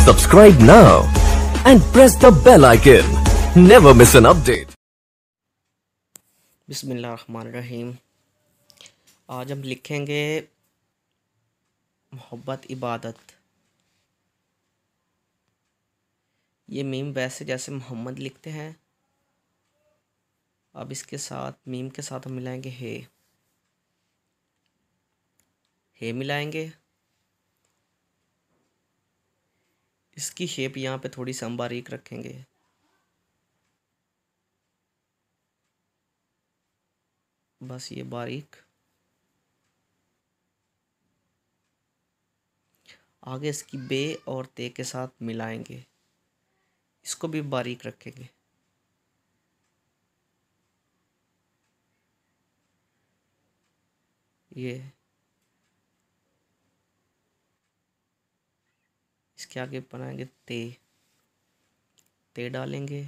Subscribe now and press the bell icon. Never miss an update. बिस्मिल्लाहिर्रहमानिर्रहीम। आज हम लिखेंगे मोहब्बत इबादत। ये मीम वैसे जैसे मोहम्मद लिखते हैं, अब इसके साथ मीम के साथ हम मिलाएंगे हे मिलाएंगे। इसकी शेप यहाँ पे थोड़ी सी हम बारीक रखेंगे। बस ये बारीक। आगे इसकी बे और ते के साथ मिलाएंगे, इसको भी बारीक रखेंगे। ये इसके आगे बनाएंगे ते डालेंगे।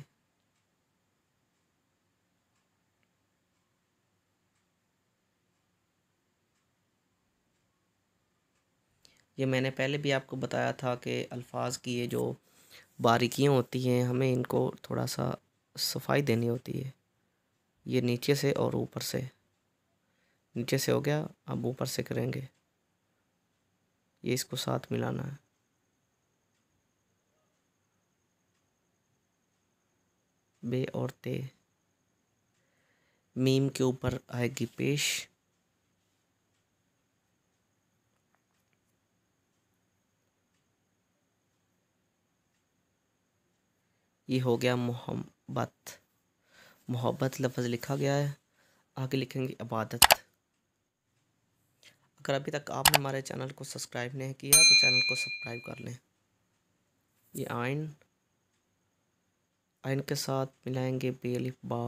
ये मैंने पहले भी आपको बताया था कि अल्फाज की ये जो बारीकियाँ होती हैं, हमें इनको थोड़ा सा सफाई देनी होती है। ये नीचे से और ऊपर से, नीचे से हो गया, अब ऊपर से करेंगे। ये इसको साथ मिलाना है। बे और ते मीम के ऊपर आएगी पेश। ये हो गया मोहब्बत। मोहब्बत लफ्ज़ लिखा गया है, आगे लिखेंगे इबादत। अगर अभी तक आपने हमारे चैनल को सब्सक्राइब नहीं किया तो चैनल को सब्सक्राइब कर लें। ये आइन के साथ मिलाएंगे बे अलिफ बा।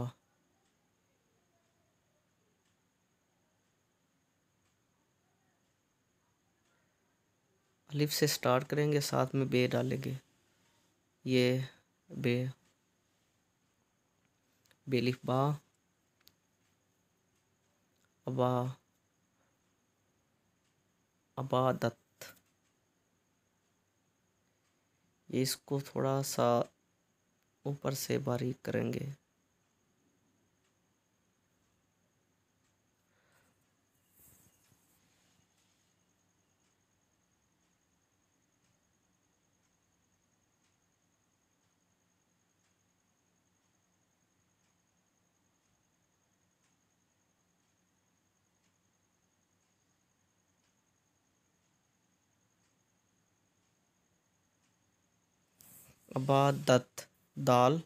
अलिफ से स्टार्ट करेंगे, साथ में बे डालेंगे। ये बे अलिफ बा, अबादत। ये इसको थोड़ा सा ऊपर से बारीक करेंगे। अबादत दाल,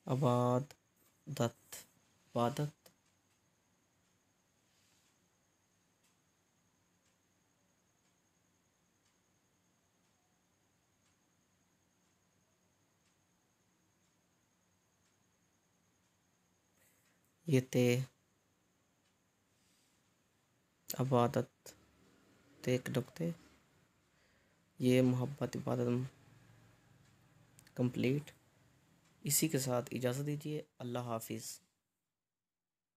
अबादत इबादत। ये ते अबादत ते एक नुक्ते। ये मोहब्बत इबादत कंप्लीट। इसी के साथ इजाज़त दीजिए। अल्लाह हाफिज़।